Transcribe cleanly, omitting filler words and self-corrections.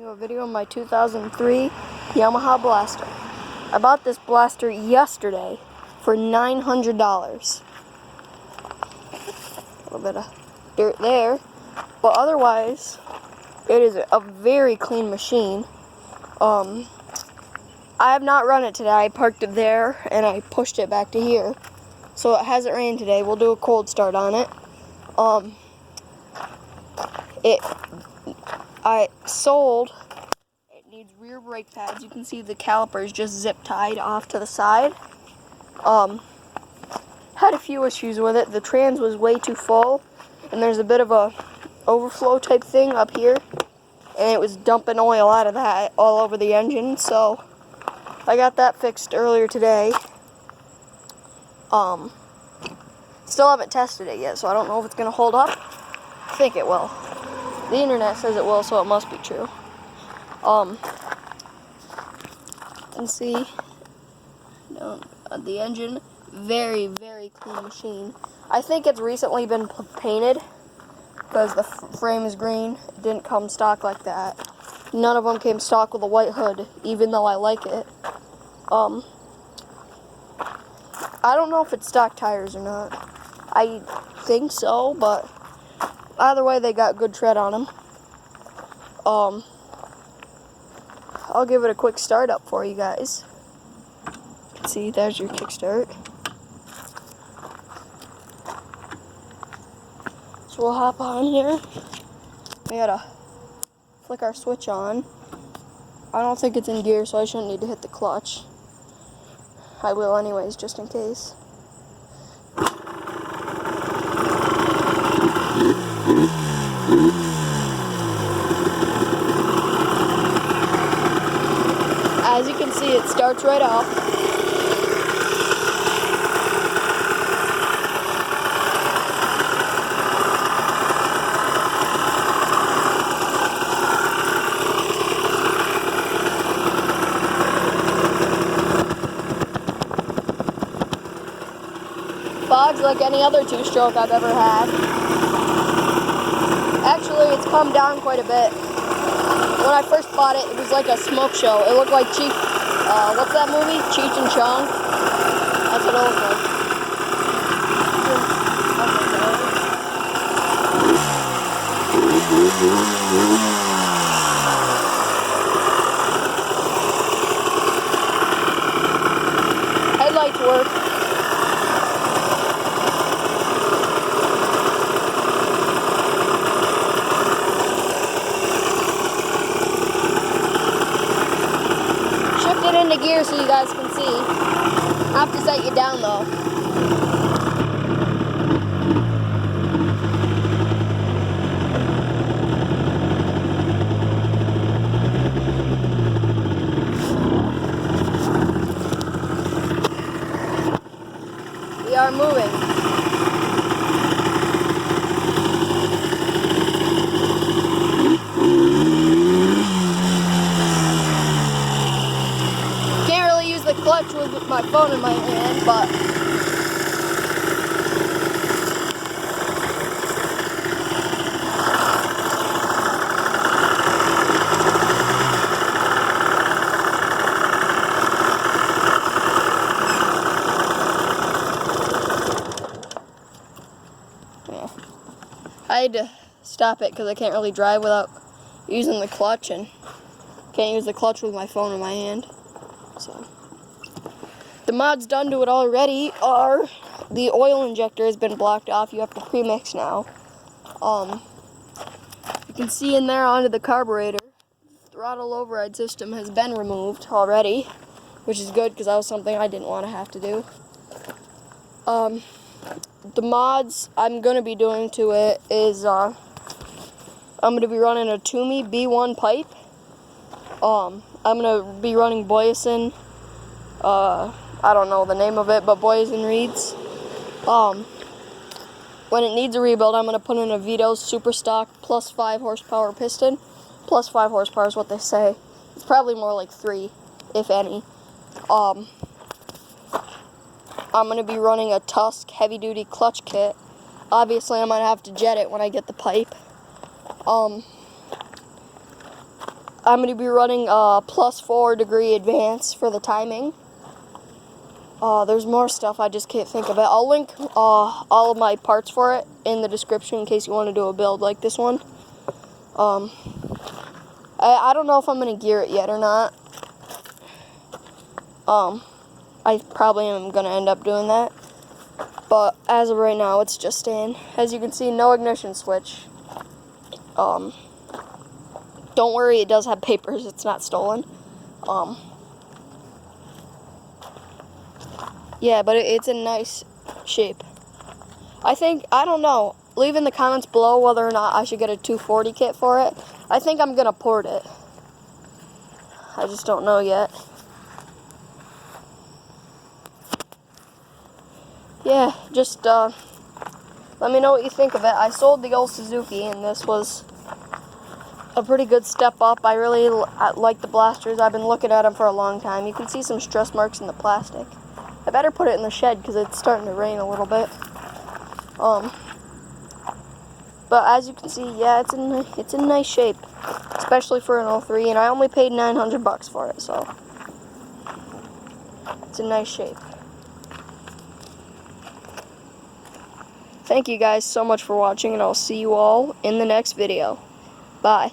A video of my 2003 Yamaha blaster. I bought this blaster yesterday for $900. A little bit of dirt there, but otherwise it is a very clean machine. I have not run it today. I parked it there and I pushed it back to here, so it hasn't rained today. We'll do a cold start on it. I sold. It needs rear brake pads. You can see the calipers just zip tied off to the side. Had a few issues with it. The trans was way too full, and there's a bit of a overflow type thing up here, and it was dumping oil out of that all over the engine. So I got that fixed earlier today. Still haven't tested it yet, so I don't know if it's gonna hold up. I think it will. The internet says it will, so it must be true. You can see the engine, very, very clean machine. I think it's recently been painted because the frame is green. It didn't come stock like that. None of them came stock with a white hood, even though I like it. I don't know if it's stock tires or not. I think so, but either way, they got good tread on them. I'll give it a quick start up for you guys. You can see there's your kickstart. So we'll hop on here. We gotta flick our switch on. I don't think it's in gear, so I shouldn't need to hit the clutch. I will anyways, just in case. As you can see, it starts right off. Fogs like any other two-stroke I've ever had. Actually, it's come down quite a bit. When I first bought it, it was like a smoke show. It looked like Cheech, what's that movie? Cheech and Chong? That's what it looked like. Headlights work. Into gear so you guys can see. I have to set you down though. We are moving. Clutch with my phone in my hand, but yeah. I had to stop it because I can't really drive without using the clutch, and can't use the clutch with my phone in my hand. So the mods done to it already are the oil injector has been blocked off. You have to pre-mix now. You can see in there onto the carburetor. Throttle override system has been removed already, which is good because that was something I didn't want to have to do. The mods I'm going to be doing to it is I'm going to be running a Toomey B1 pipe. I'm going to be running Boyeson. I don't know the name of it, but Boyeson reeds. When it needs a rebuild, I'm going to put in a Vito Superstock plus 5 horsepower piston. Plus 5 horsepower is what they say. It's probably more like 3, if any. I'm going to be running a Tusk heavy-duty clutch kit. Obviously, I'm going to have to jet it when I get the pipe. I'm going to be running +4 degree advance for the timing. There's more stuff, I just can't think of it. I'll link all of my parts for it in the description in case you want to do a build like this one. I don't know if I'm going to gear it yet or not. I probably am going to end up doing that. But as of right now, it's just staying. As you can see, no ignition switch. Don't worry, it does have papers. It's not stolen. Yeah, but it's in nice shape. I don't know. Leave in the comments below whether or not I should get a 240 kit for it. I think I'm going to port it. I just don't know yet. Yeah, just let me know what you think of it. I sold the old Suzuki, and this was a pretty good step up. I really like the blasters. I've been looking at them for a long time. You can see some stress marks in the plastic. I better put it in the shed because it's starting to rain a little bit. But as you can see, yeah, it's in nice shape, especially for an 03, and I only paid $900 for it, so it's in nice shape. Thank you guys so much for watching, and I'll see you all in the next video. Bye.